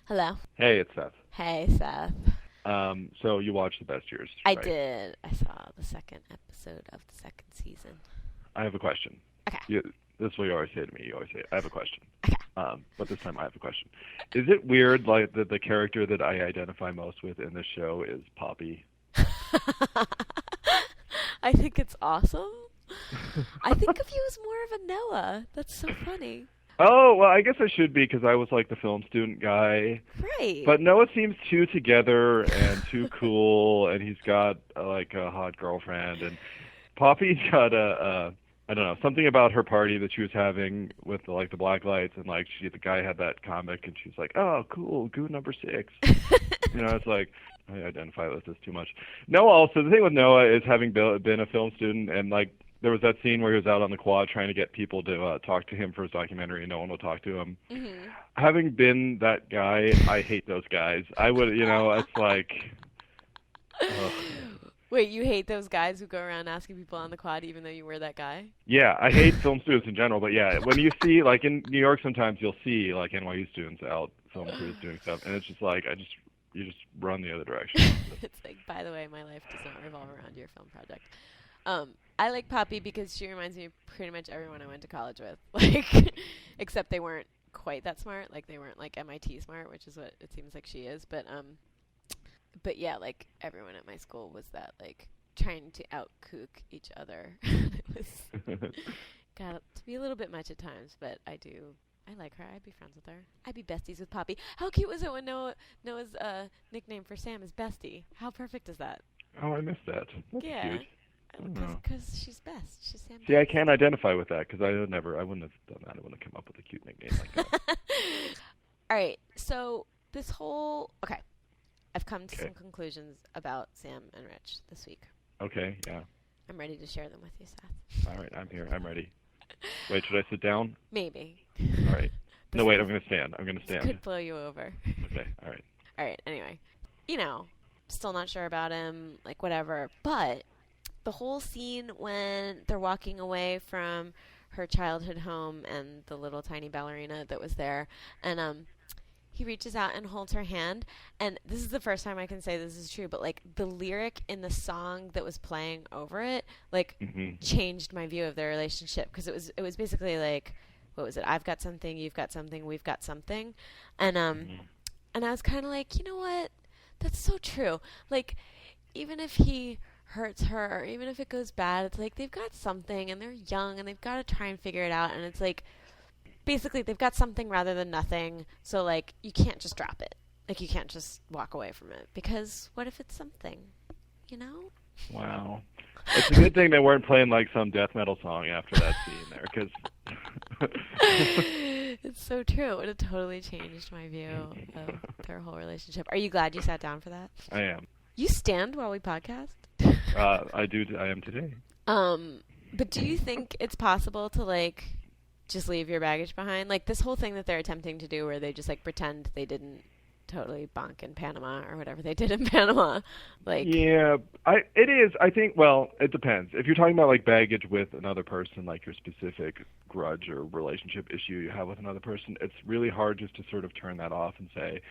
Hello. Hey, it's Seth. Hey, Seth. So you watched The Best Years, I right? did. I saw the second episode of the second season. I have a question. Okay. You, this is what you always say to me. You always say, I have a question. Okay. But this time I have a question. Is it weird, like, that the character that I identify most with in this show is Poppy? I think it's awesome. I think of you as more of a Noah. That's so funny. Oh, well, I guess I should be because I was like the film student guy. Right. But Noah seems too together and too cool, and he's got like a hot girlfriend. And Poppy's got I don't know, something about her party that she was having with like the black lights, and like the guy had that comic, and she's like, oh, cool, goo number 6. It's like I identify with this too much. Noah also, the thing with Noah is having been a film student, and like there was that scene where he was out on the quad trying to get people to talk to him for his documentary, and no one will talk to him. Mm-hmm. Having been that guy, I hate those guys. I would, it's like, ugh. Wait, you hate those guys who go around asking people on the quad even though you were that guy? Yeah, I hate film students in general, but yeah, when you see, like in New York sometimes you'll see like NYU students out film crews doing stuff, and it's just like, you just run the other direction. It's like, by the way, my life does not revolve around your film project. I like Poppy because she reminds me of pretty much everyone I went to college with. Like, except they weren't quite that smart. Like, they weren't like MIT smart, which is what it seems like she is. But yeah, like everyone at my school was that like trying to out kook each other. It was got to be a little bit much at times, but I like her. I'd be friends with her. I'd be besties with Poppy. How cute was it when Noah's nickname for Sam is Bestie? How perfect is that? Oh, I missed that. That's Yeah. cute. Because she's best. She's Sam. See, I can't identify with that because I wouldn't have done that. I wouldn't have come up with a cute nickname like that. All right. So okay. I've come to Okay. some conclusions about Sam and Rich this week. Okay, yeah. I'm ready to share them with you, Seth. All right, I'm here. I'm ready. Wait, should I sit down? Maybe. All right. No, wait, I'm going to stand. I'm going to This stand. could blow you over. Okay, all right. All right. Anyway, still not sure about him. Like whatever. But the whole scene when they're walking away from her childhood home and the little tiny ballerina that was there, and he reaches out and holds her hand, and this is the first time I can say this is true, but like the lyric in the song that was playing over it like changed my view of their relationship, because it was basically like, what was it, I've got something, you've got something, we've got something. And I was kind of like, you know what, that's so true. Like, even if he hurts her, or even if it goes bad, it's like they've got something and they're young and they've got to try and figure it out, and it's like basically they've got something rather than nothing. So like you can't just drop it. Like you can't just walk away from it, because what if it's something, you know? Wow. It's a good thing they weren't playing like some death metal song after that scene there, because It's so true. It totally changed my view of their whole relationship. Are you glad you sat down for that? I am. You stand while we podcast? I am today. But do you think it's possible to like just leave your baggage behind? Like this whole thing that they're attempting to do where they just like pretend they didn't totally bonk in Panama or whatever they did in Panama. Like, Yeah, it is. I think, well, it depends. If you're talking about like baggage with another person, like your specific grudge or relationship issue you have with another person, it's really hard just to sort of turn that off and say,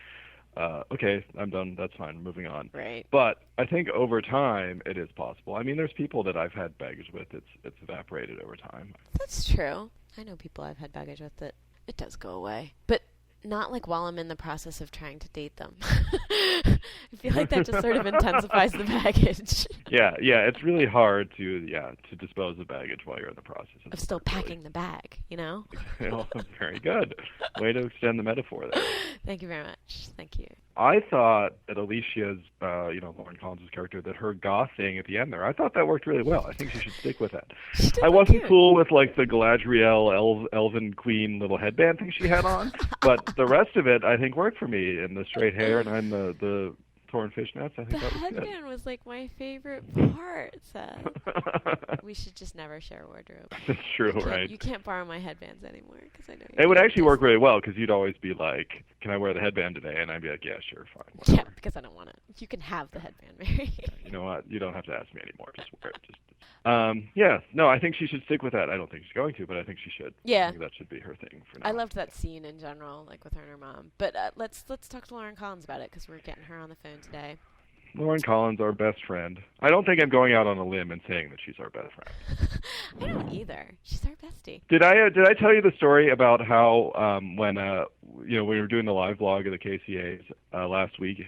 okay, I'm done. That's fine. Moving on. right. But I think over time it is possible. I mean, there's people that I've had baggage with. It's evaporated over time. That's true. I know people I've had baggage with that it does go away. But not like while I'm in the process of trying to date them. I feel like that just sort of intensifies the baggage. Yeah. It's really hard to dispose of baggage while you're in the process Of still packing the bag, you know? Well, very good. Way to extend the metaphor there. Thank you very much. Thank you. I thought that Alicia's, Lauren Collins' character, that her goth thing at the end there, I thought that worked really well. I think she should stick with that. I wasn't cool with like the Galadriel elven queen little headband thing she had on, but the rest of it I think worked for me. And the straight hair and the torn fishnets, I think The that was good. headband was like my favorite part, Seth. We should just never share wardrobe. That's true, right? You can't borrow my headbands anymore because I know you It would can't actually work really well because you'd always be like, "Can I wear the headband today?" And I'd be like, "Yeah, sure, fine, whatever." Yeah, because I don't want it. You can have the headband, Mary. You know what? You don't have to ask me anymore. Just wear it. Just Yeah, no, I think she should stick with that. I don't think she's going to, but I think she should. Yeah. I think that should be her thing for now. I loved that scene in general, like with her and her mom. But let's talk to Lauren Collins about it because we're getting her on the phone today. Lauren Collins, our best friend. I don't think I'm going out on a limb and saying that she's our best friend. I don't either. She's our bestie. Did I tell you the story about how when we were doing the live vlog of the KCAs last week?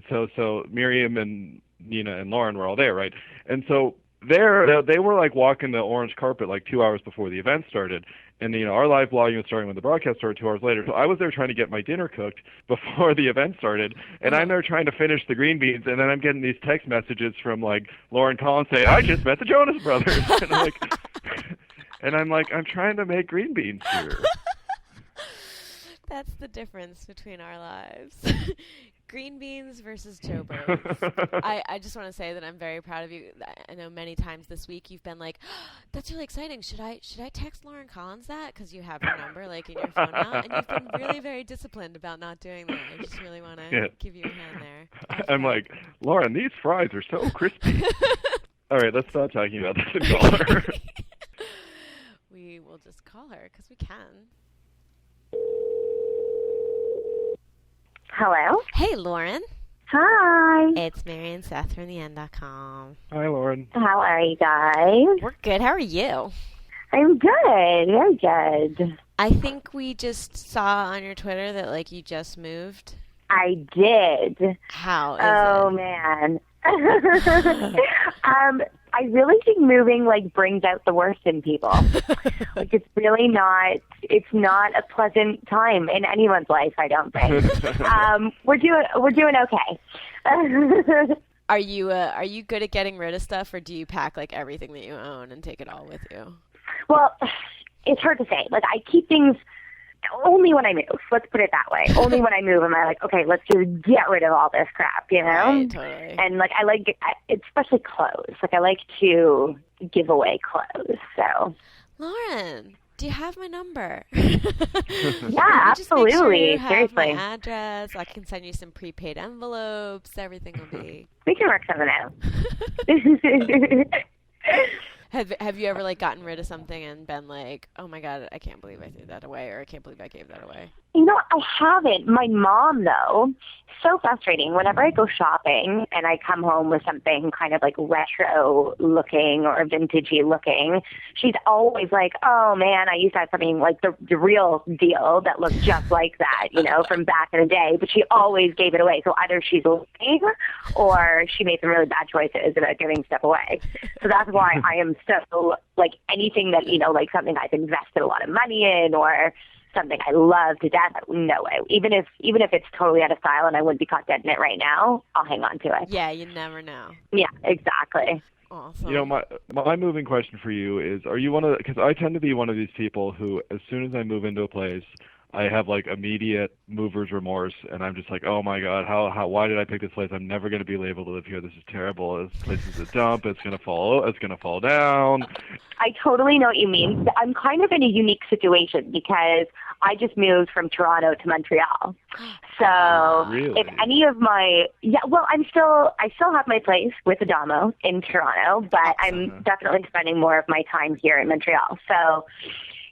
So Miriam and Nina and Lauren were all there, right? And so they were like walking the orange carpet like 2 hours before the event started. And our live vlogging was starting when the broadcast started 2 hours later. So I was there trying to get my dinner cooked before the event started, and I'm there trying to finish the green beans, and then I'm getting these text messages from like Lauren Collins saying, "I just met the Jonas Brothers," and I'm like, I'm trying to make green beans here. That's the difference between our lives. Green beans versus Joe Birds. I just want to say that I'm very proud of you. I know many times this week you've been like, oh, "That's really exciting. Should I text Lauren Collins that?" Because you have her number like in your phone now, and you've been really very disciplined about not doing that. I just really want to give you a hand there. I'm like, Lauren, these fries are so crispy. All right, let's stop talking about this and call her. We will just call her because we can. Hello? Hey, Lauren. Hi. It's Mary and Seth from the.com. Hi, Lauren. How are you guys? We're good. How are you? I'm good. Very good. I think we just saw on your Twitter that, like, you just moved. I did. How is Oh, it? man. I really think moving, like, brings out the worst in people. Like, it's really not a pleasant time in anyone's life, I don't think. We're doing okay. Are you good at getting rid of stuff, or do you pack, like, everything that you own and take it all with you? Well, it's hard to say. Like, I keep things only when I move. Let's put it that way. Only when I move am I like, okay, let's just get rid of all this crap, you know? Right, totally. And, like, especially clothes. Like, I like to give away clothes, so. Lauren, do you have my number? Yeah, Just make sure absolutely. you have Seriously. my address. I can send you some prepaid envelopes. Everything will be. We can work something out. Have you ever, like, gotten rid of something and been like, oh my God, I can't believe I threw that away, or I can't believe I gave that away? You know, I haven't. My mom, though, so frustrating. Whenever I go shopping and I come home with something kind of like retro looking or vintagey looking, she's always like, oh man, I used to have something like the real deal that looked just like that, you know, from back in the day. But she always gave it away. So either she's lying or she made some really bad choices about giving stuff away. So that's why I am so, like, anything that, you know, like something I've invested a lot of money in or something I love to death, no way. Even if it's totally out of style and I wouldn't be caught dead in it right now, I'll hang on to it. Yeah, you never know. Yeah, exactly. Awesome. You know, my moving question for you is, are you one of, because I tend to be one of these people who, as soon as I move into a place, I have like immediate mover's remorse, and I'm just like, oh my God, why did I pick this place? I'm never going to be able to live here. This is terrible. This place is a dump. It's going to fall down. I totally know what you mean. I'm kind of in a unique situation because I just moved from Toronto to Montreal. So Really? if any of I still have my place with Adamo in Toronto, but I'm definitely spending more of my time here in Montreal. So,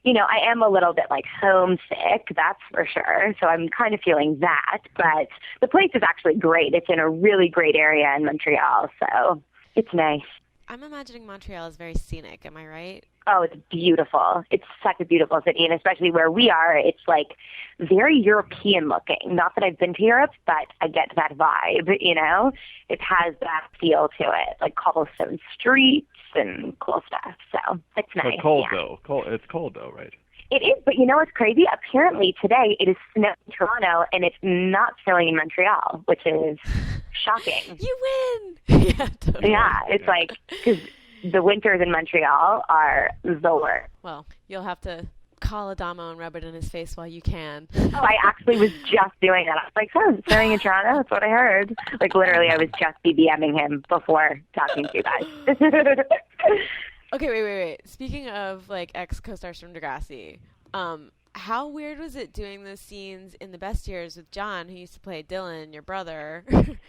you know, I am a little bit like homesick, that's for sure. So I'm kind of feeling that. But the place is actually great. It's in a really great area in Montreal. So it's nice. I'm imagining Montreal is very scenic. Am I right? Oh, it's beautiful. It's such a beautiful city. And especially where we are, it's like very European looking. Not that I've been to Europe, but I get that vibe, you know? It has that feel to it, like cobblestone streets and cool stuff. So it's nice. It's cold though. It's cold though, right? It is, but you know what's crazy? Apparently today it is snowing in Toronto and it's not snowing in Montreal, which is shocking. You win! Yeah, totally. Yeah, it's like, because the winters in Montreal are the worst. Well, you'll have to call Adamo and rub it in his face while you can. Oh, I actually was just doing that. I was like, oh, it's snowing in Toronto? That's what I heard. Like, literally, I was just BBMing him before talking to you guys. Okay, wait. Speaking of, like, ex-co-stars from Degrassi, how weird was it doing those scenes in The Best Years with John, who used to play Dylan, your brother,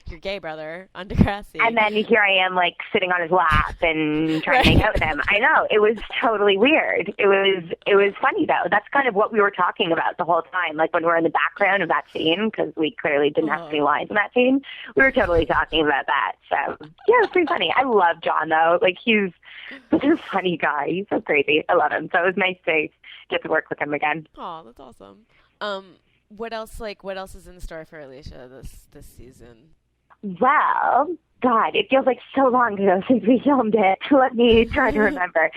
your gay brother, on Degrassi? And then here I am, like, sitting on his lap and trying to hang out with him. I know. It was totally weird. It was funny, though. That's kind of what we were talking about the whole time. Like, when we were in the background of that scene, because we clearly didn't have any lines in that scene, we were totally talking about that. So, yeah, it was pretty funny. I love John, though. Like, he's such a funny guy. He's so crazy. I love him. So it was nice to get to work with him again. Oh, that's awesome. What else is in store for Alicia this season? Well, God, it feels like so long ago since we filmed it. Let me try to remember.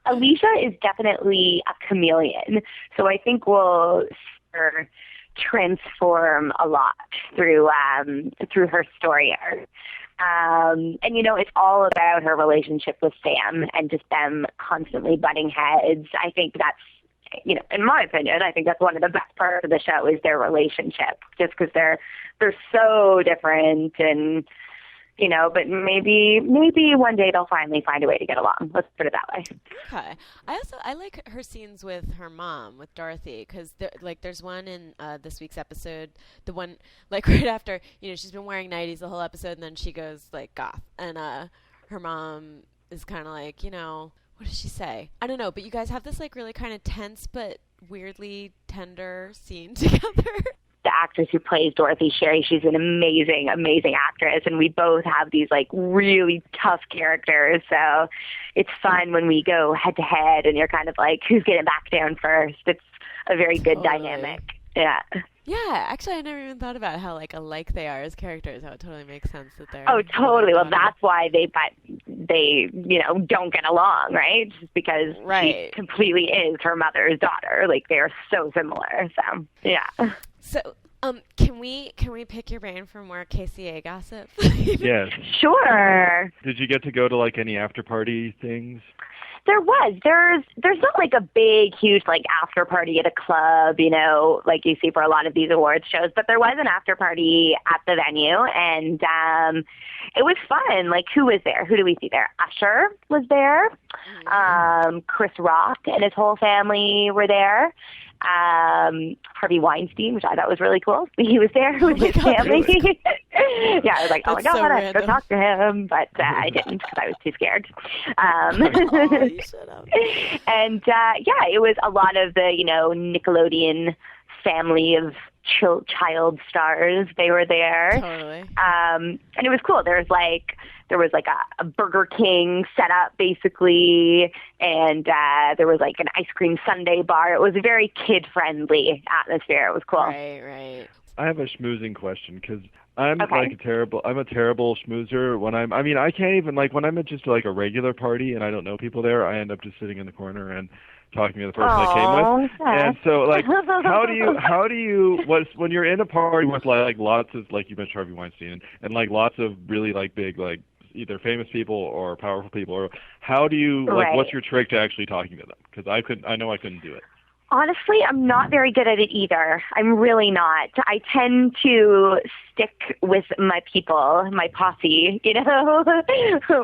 Alicia is definitely a chameleon, so I think we'll see her transform a lot through her story arc. And, you know, it's all about her relationship with Sam and just them constantly butting heads. I think that's, you know, in my opinion, I think that's one of the best parts of the show is their relationship, just because they're so different and, you know, but maybe one day they'll finally find a way to get along. Let's put it that way. Okay. I like her scenes with her mom, with Dorothy, because there's one in this week's episode, the one like right after, you know, she's been wearing nighties the whole episode, and then she goes like goth, and her mom is kind of like, you know, what does she say? I don't know, but you guys have this like really kind of tense but weirdly tender scene together. The actress who plays Dorothy Sherry, she's an amazing, amazing actress, and we both have these like really tough characters, so it's fun when we go head to head and you're kind of like, who's getting back down first? It's a very good dynamic. Yeah. Yeah, actually I never even thought about how like alike they are as characters, how it totally makes sense that they're totally. Well, that's why they you know, don't get along, right? Just because she completely is her mother's daughter. Like, they are so similar. So yeah. So, can we pick your brain for more KCA gossip? Yes. Sure. Did you get to go to like any after party things? There was. There's not like a big, huge like after party at a club, you know, like you see for a lot of these awards shows. But there was an after party at the venue, and it was fun. Like, who was there? Who do we see there? Usher was there. Chris Rock and his whole family were there. Harvey Weinstein, which I thought was really cool. He was there with his family. Yeah, I was like, oh my God, I have to go talk to him, but I didn't because I was too scared. You should have. And yeah, it was a lot of the, you know, Nickelodeon family of child stars. They were there. Totally. And it was cool. There was like a Burger King set up basically, and there was like an ice cream sundae bar. It was a very kid-friendly atmosphere. It was cool. Right. I have a schmoozing question because I'm a terrible schmoozer when I can't even, like, when I'm at just like a regular party and I don't know people there, I end up just sitting in the corner and talking to the person I came with. And so, like, how do you when you're in a party with like lots of, like you mentioned, Harvey Weinstein and like lots of really like big, like either famous people or powerful people, or how do you like what's your trick to actually talking to them? Because I know I couldn't do it. Honestly, I'm not very good at it either. I'm really not. I tend to stick with my people, my posse, you know,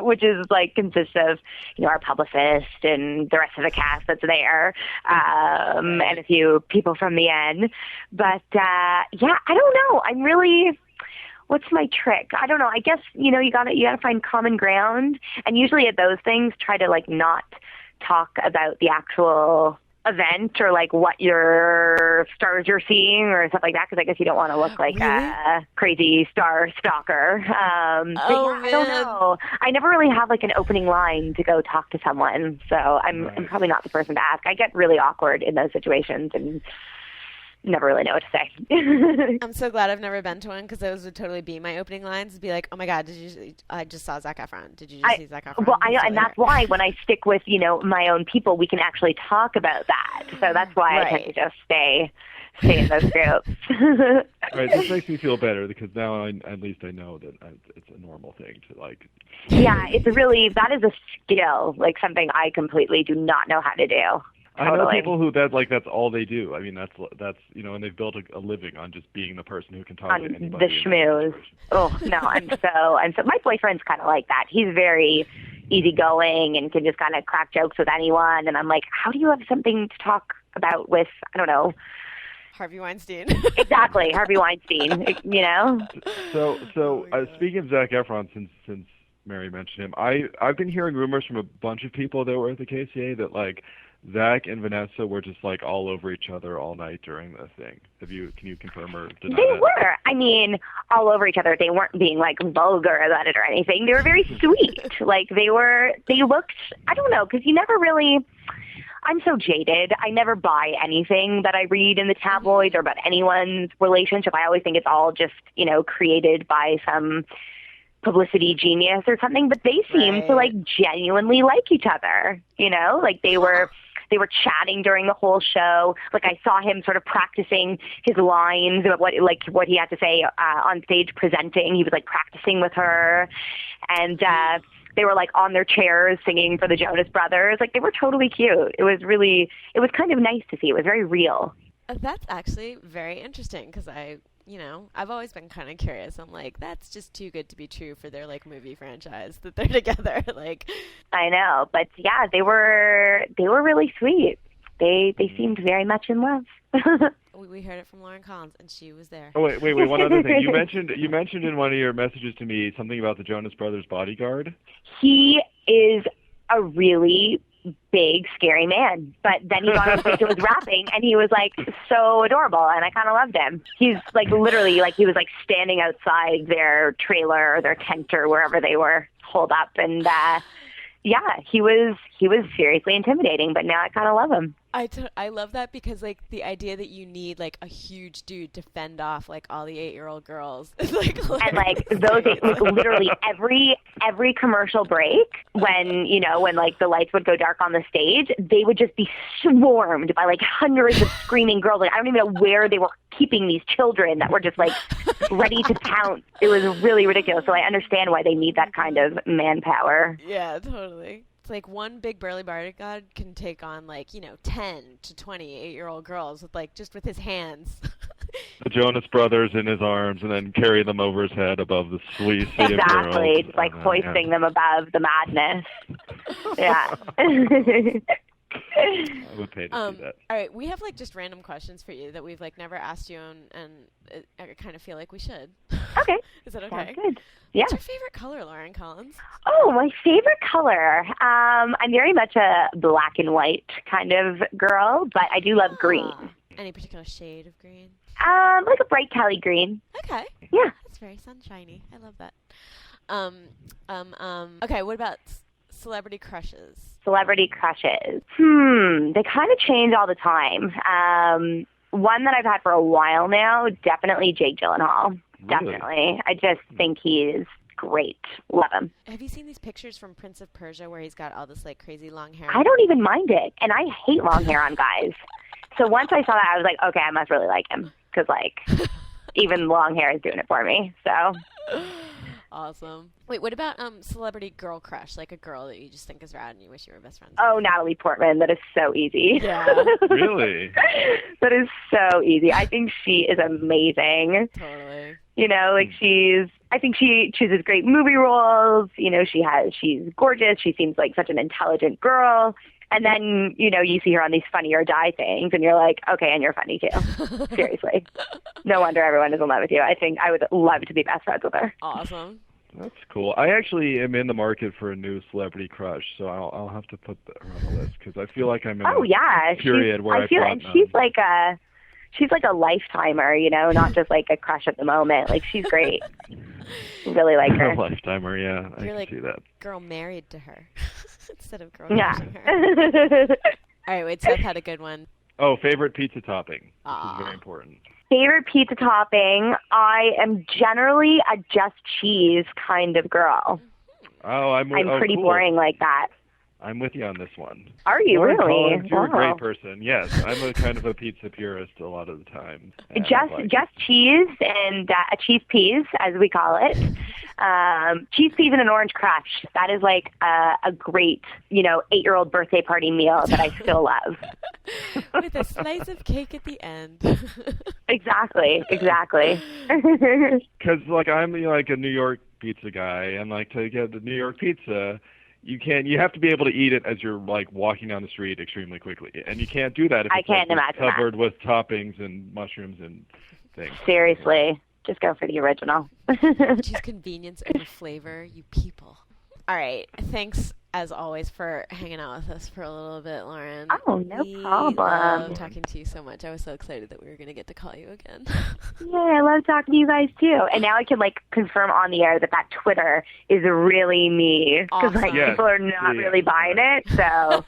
which is like consists of, you know, our publicist and the rest of the cast that's there, and a few people from the end. But yeah, I don't know. I'm really. What's my trick? I don't know. I guess, you know, you gotta find common ground, and usually at those things, try to like not talk about the actual event or like what your stars you're seeing or stuff like that, because I guess you don't want to look like a crazy star stalker. I don't know. I never really have like an opening line to go talk to someone, so I'm probably not the person to ask. I get really awkward in those situations and never really know what to say. I'm so glad I've never been to one, because those would totally be my opening lines. Be like, oh my God, I just saw Zac Efron. Did you just see Zac Efron? Well, and that's why when I stick with, you know, my own people, we can actually talk about that. So that's why I tend to just stay in those groups. All right, this makes me feel better, because now at least I know that it's a normal thing to like. Yeah, that is a skill, like something I completely do not know how to do. I know people who that's all they do. I mean, that's you know, and they've built a living on just being the person who can talk to anybody. The schmooze. Oh no, I'm so. My boyfriend's kind of like that. He's very easygoing and can just kind of crack jokes with anyone. And I'm like, how do you have something to talk about with, I don't know. Harvey Weinstein. Exactly, Harvey Weinstein, you know? So speaking of Zac Efron, since Mary mentioned him, I've been hearing rumors from a bunch of people that were at the KCA that, like, Zac and Vanessa were just, like, all over each other all night during the thing. Can you confirm or deny They that? were. I mean, all over each other. They weren't being, like, vulgar about it or anything. They were very sweet. Like, they looked, I don't know, because you never really, I'm so jaded. I never buy anything that I read in the tabloids or about anyone's relationship. I always think it's all just, you know, created by some publicity genius or something. But they seemed to, like, genuinely like each other, you know? Like, they were chatting during the whole show. Like, I saw him sort of practicing his lines about what he had to say on stage presenting. He was, like, practicing with her. And they were, like, on their chairs singing for the Jonas Brothers. Like, they were totally cute. It was kind of nice to see. It was very real. That's actually very interesting because I've always been kind of curious. I'm like, that's just too good to be true for their, like, movie franchise that they're together. Like, I know, but yeah, they were really sweet. They seemed very much in love. we heard it from Lauren Collins, and she was there. Oh wait, one other thing. You mentioned in one of your messages to me something about the Jonas Brothers bodyguard. He is a really big, scary man. But then he got on stage and was rapping, and he was, like, so adorable, and I kind of loved him. He's, like, literally, like, he was, like, standing outside their trailer or their tent or wherever they were holed up, and yeah, he was seriously intimidating, but now I kind of love him. I love that because, like, the idea that you need, like, a huge dude to fend off, like, all the 8-year-old girls is, like, hilarious. And, like, those, like, literally every commercial break when like the lights would go dark on the stage, they would just be swarmed by, like, hundreds of screaming girls. Like, I don't even know where they were keeping these children that were just, like, ready to pounce. It was really ridiculous. So I understand why they need that kind of manpower. Yeah, totally. It's like one big burly bodyguard can take on, like, 10 to 20 8-year-old girls with, like, just with his hands. The Jonas Brothers in his arms and then carry them over his head above the sea of girls. Exactly. It's like hoisting them above the madness. Yeah. I would pay to see that. All right, we have, like, just random questions for you that we've, like, never asked you, and I kind of feel like we should. Okay. Is that okay? Sounds good. Yeah. What's your favorite color, Lauren Collins? Oh, my favorite color. I'm very much a black and white kind of girl, but I do love green. Any particular shade of green? Like a bright Kelly green. Okay. Yeah. That's very sunshiny. I love that. Okay, what about celebrity crushes? Celebrity crushes. They kind of change all the time. One that I've had for a while now, definitely Jake Gyllenhaal. Really? Definitely. I just think he's great. Love him. Have you seen these pictures from Prince of Persia where he's got all this, like, crazy long hair? I don't even mind it, and I hate long hair on guys. So once I saw that, I was like, okay, I must really like him, because, like, even long hair is doing it for me. So. Awesome. Wait, what about celebrity girl crush? Like a girl that you just think is rad and you wish you were best friends with? Oh, Natalie Portman. That is so easy. Yeah. Really? That is so easy. I think she is amazing. Totally. Like, I think she chooses great movie roles. She's gorgeous. She seems like such an intelligent girl. And then, you see her on these Funny or Die things, and you're like, okay, and you're funny too. Seriously. No wonder everyone is in love with you. I think I would love to be best friends with her. Awesome. That's cool. I actually am in the market for a new celebrity crush, so I'll have to put her on the list because I feel like I'm in a period where I feel and she's like a lifetimer, not just like a crush at the moment. Like, she's great. Really like her. A lifetimer, yeah. I You're can like see that. Girl married to her instead of girl Yeah. crushing her. All right, wait, Seth had a good one. Oh, favorite pizza topping. This is very important. Favorite pizza topping? I am generally a just cheese kind of girl. Oh, I'm pretty cool. boring like that. I'm with you on this one. Are you Lauren really? Collins, you're Wow. a great person. Yes, I'm a kind of a pizza purist a lot of the time. Just cheese and a cheese peas, as we call it. Cheese peas and an orange crush. That is like a great, 8-year-old birthday party meal that I still love. With a slice of cake at the end. Exactly. Because, like, I'm like a New York pizza guy, and like to get the New York pizza, You have to be able to eat it as you're like walking down the street extremely quickly, and you can't do that if it's like, covered with toppings and mushrooms and things. Seriously, just go for the original. Choose convenience over flavor, you people. All right, thanks as always for hanging out with us for a little bit, Lauren. Oh, no we problem. Love talking to you so much. I was so excited that we were going to get to call you again. Yeah, I love talking to you guys too. And now I can like confirm on the air that Twitter is really me because Awesome. people are not really buying it. So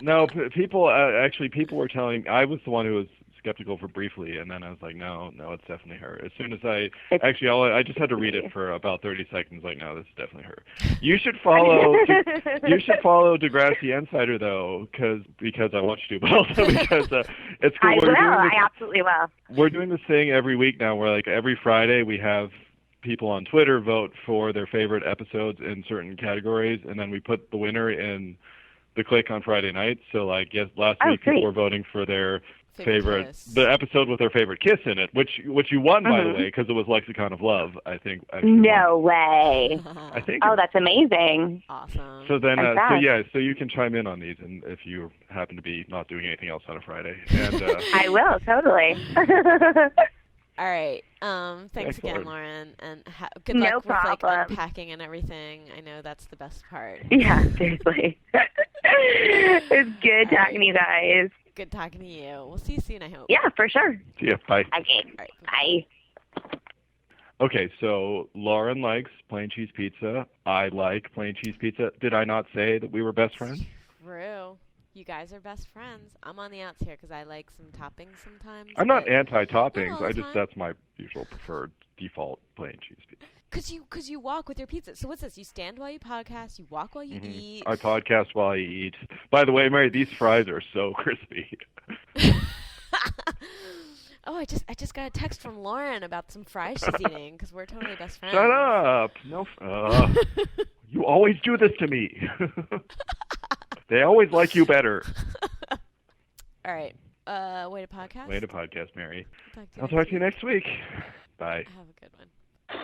no, people were telling. I was the one who was skeptical for briefly, and then I was like, no, it's definitely her. As soon as I just had to read it for about 30 seconds. Like, no, this is definitely her. You should follow. You should follow Degrassi Insider though, because I want you to, but also because it's cool. I absolutely will. We're doing this thing every week now. Where like every Friday we have people on Twitter vote for their favorite episodes in certain categories, and then we put the winner in the click on Friday night. So like last week people were voting for their the episode with their favorite kiss in it, which you won by the way, because it was Lexicon of Love. I think. No way. I think. Oh, that's amazing. Awesome. So then, so you can chime in on these, and if you happen to be not doing anything else on a Friday, and I will totally. All right. Thanks again, Lauren, and good luck with like unpacking and everything. I know that's the best part. Yeah, seriously. It's good talking to you guys. Good talking to you. We'll see you soon, I hope. Yeah, for sure. See ya. Bye. Okay. All right, bye. Okay, so Lauren likes plain cheese pizza. I like plain cheese pizza. Did I not say that we were best friends? True. You guys are best friends. I'm on the outs here because I like some toppings sometimes. I'm not anti-toppings. That's my usual preferred default plain cheese pizza. Because you walk with your pizza. So what's this? You stand while you podcast. You walk while you eat. I podcast while I eat. By the way, Mary, these fries are so crispy. Oh, I just got a text from Lauren about some fries she's eating because we're totally best friends. Shut up! No, you always do this to me. They always like you better. All right. Way to podcast? Way to podcast, Mary. I'll talk to you next week. Bye. Have a good one.